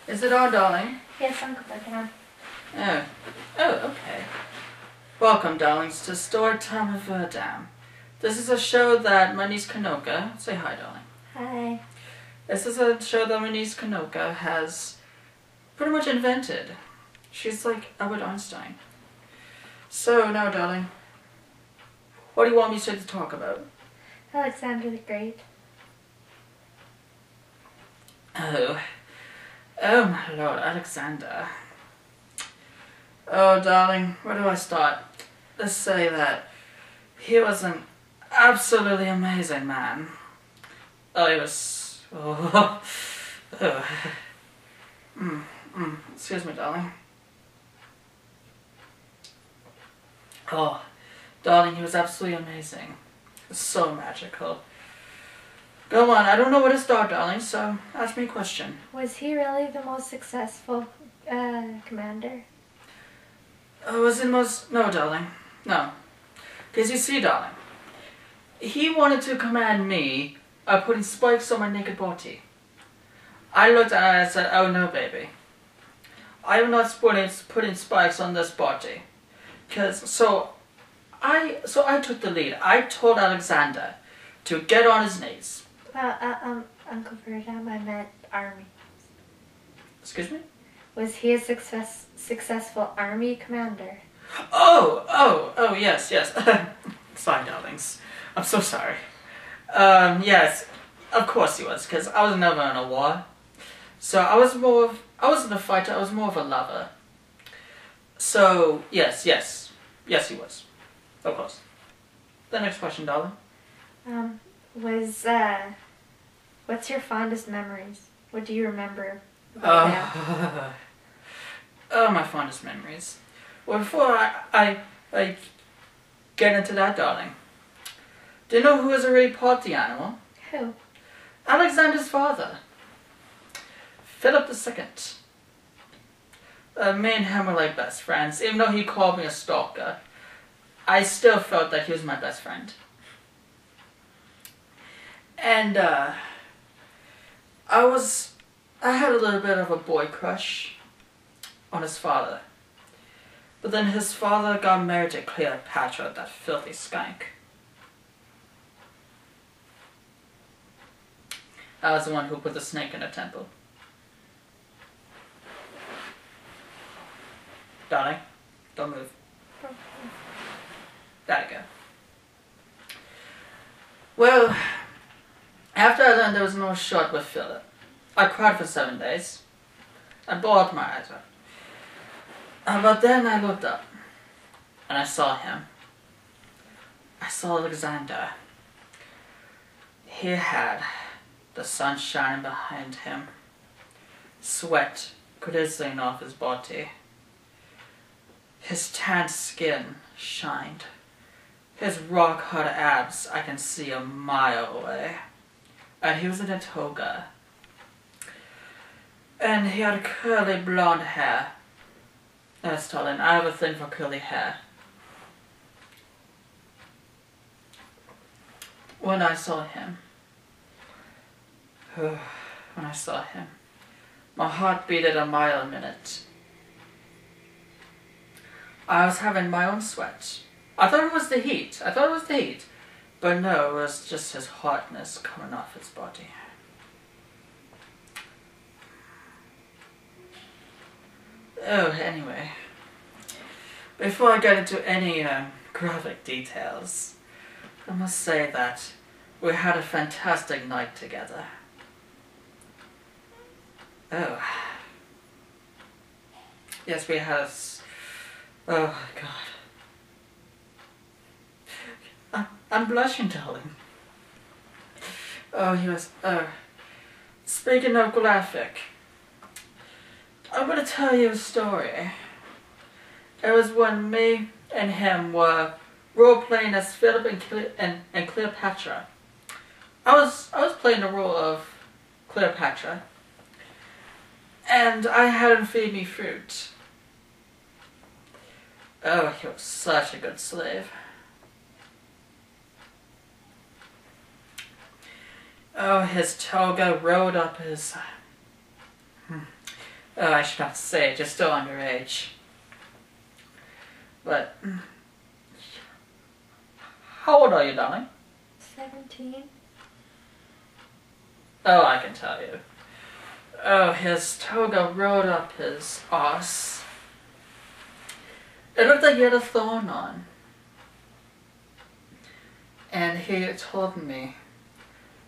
Is it on, darling? Yes, Uncle Verndam. Oh. Oh, okay. Welcome, darlings, to Storytime with Verndam. This is a show that my niece Kanoka... Say hi, darling. Hi. This is a show that my niece Kanoka has pretty much invented. She's like Albert Einstein. So, now, darling, what do you want me to talk about? Alexander the Great. Oh my lord, Alexander. Oh, darling, where do I start? Let's say that he was an absolutely amazing man. Oh, he was... Oh. Excuse me, darling. Oh, darling, he was absolutely amazing. So magical. Go on, I don't know where to start, darling, so ask me a question. Was he really the most successful commander? Was it most... No, darling. No. Because you see, darling, he wanted to command me by putting spikes on my naked body. I looked at it and I said, oh no, baby. I am not putting spikes on this body. So I took the lead. I told Alexander to get on his knees. Uncle Verndam, I meant army. Excuse me? Was he a successful army commander? Oh, yes. Sorry, darlings. I'm so sorry. Yes, of course he was, because I was never in a war. So I wasn't a fighter, I was more of a lover. So, yes, he was. Of course. The next question, darling. What's your fondest memories? What do you remember about him? Oh, my fondest memories. Well, before I get into that, darling, do you know who was a really party animal? Who? Alexander's father, Philip II. Me and him were like best friends. Even though he called me a stalker, I still felt that he was my best friend. And I had a little bit of a boy crush on his father. But then his father got married to Cleopatra, that filthy skank. I was the one who put the snake in the temple. Darling, don't move. There you go. Well, after I learned there was no shot with Philip, I cried for 7 days. I bawled my eyes out. But then I looked up, and I saw him. I saw Alexander. He had the sun shining behind him, sweat glistening off his body. His tanned skin shined. His rock-hard abs I can see a mile away. And he was in a toga. And he had curly blonde hair. Yes, darling, I have a thing for curly hair. When I saw him, my heart beat at a mile a minute. I was having my own sweat. I thought it was the heat. But no, it was just his hotness coming off his body. Oh, anyway. Before I get into any graphic details, I must say that we had a fantastic night together. Oh. Yes, we had a... Oh, God. I'm blushing, darling. Oh, he was... Oh. Speaking of graphic, I'm going to tell you a story. It was when me and him were role-playing as Philip and Cleopatra. I was playing the role of Cleopatra, and I had him feed me fruit. Oh, he was such a good slave. Oh, his toga rolled up his Oh, I should not say it, you're still underage. But, how old are you, darling? 17. Oh, I can tell you. Oh, his toga rolled up his arse. It looked like he had a thorn on. And he told me,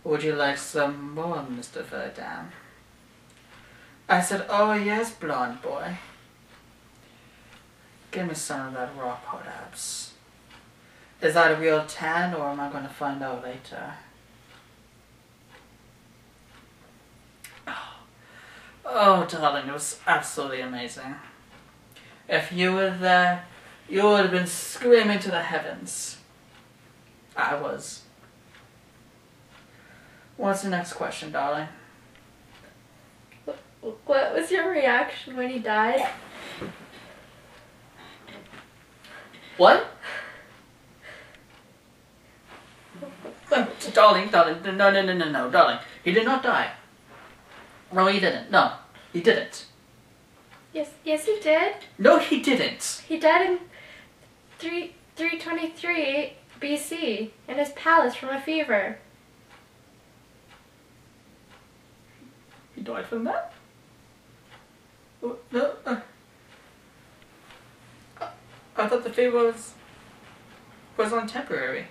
would you like some more, Mr. Verndam? I said, oh yes, blonde boy. Give me some of that raw hot abs. Is that a real tan, or am I going to find out later? Oh, darling, it was absolutely amazing. If you were there, you would have been screaming to the heavens. I was. What's the next question, darling? What was your reaction when he died? What? Darling, no, darling. He did not die. No, he didn't. No, he didn't. Yes, he did. No, he didn't. He died in 323 BC in his palace from a fever. He died from that? No, I thought the fever was on temporary.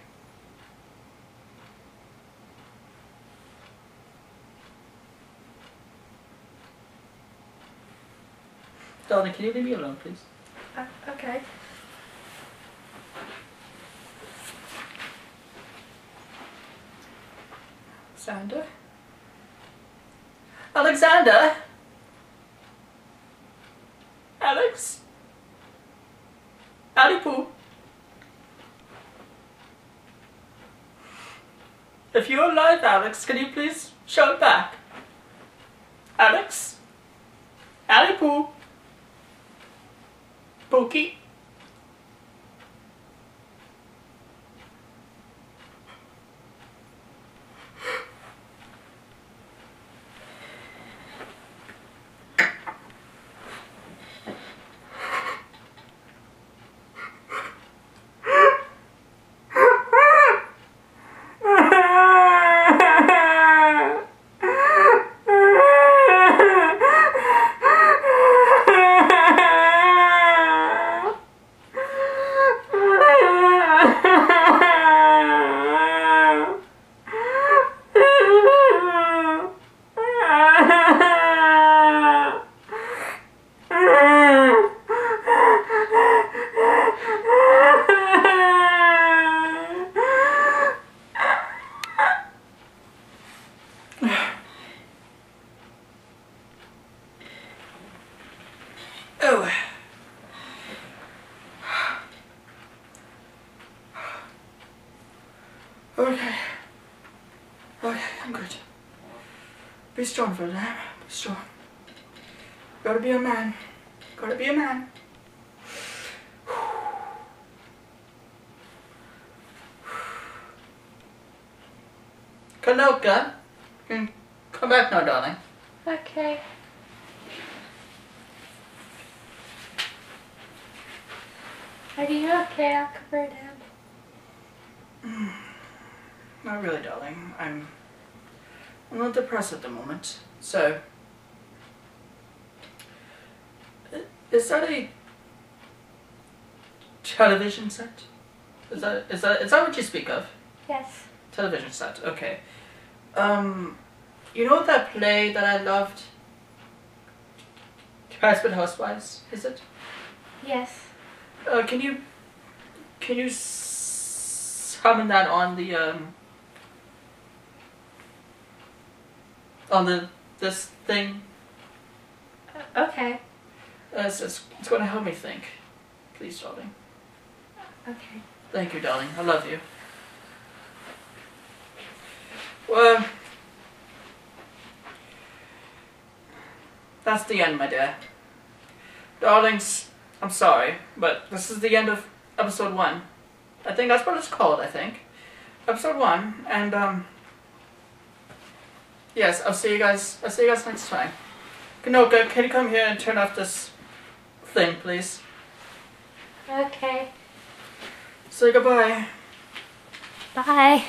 Darling, can you leave me alone, please? Okay. Alexander? Alexander? Alex? Alipoo? If you're alive, Alex, can you please shout back? Alex? Alipoo? Pookie? Oh. Okay. Okay, I'm good. Be strong, Verndam. Be strong. Gotta be a man. Gotta be a man. Kanoka, you can come back now, darling. Okay. Are you okay, Uncle Verndam? Not really, darling. I'm a little depressed at the moment. So, is that a television set? Is that what you speak of? Yes. Television set. Okay. You know that play that I loved? Desperate Housewives, is it? Yes. Can you summon that on this thing? Okay. It's going to help me think. Please, darling. Okay. Thank you, darling. I love you. Well, that's the end, my dear. Darlings, I'm sorry, but this is the end of episode 1. I think that's what it's called, I think. Episode 1, and yes, I'll see you guys next time. Kanoka, can you come here and turn off this thing, please? Okay. Say goodbye. Bye.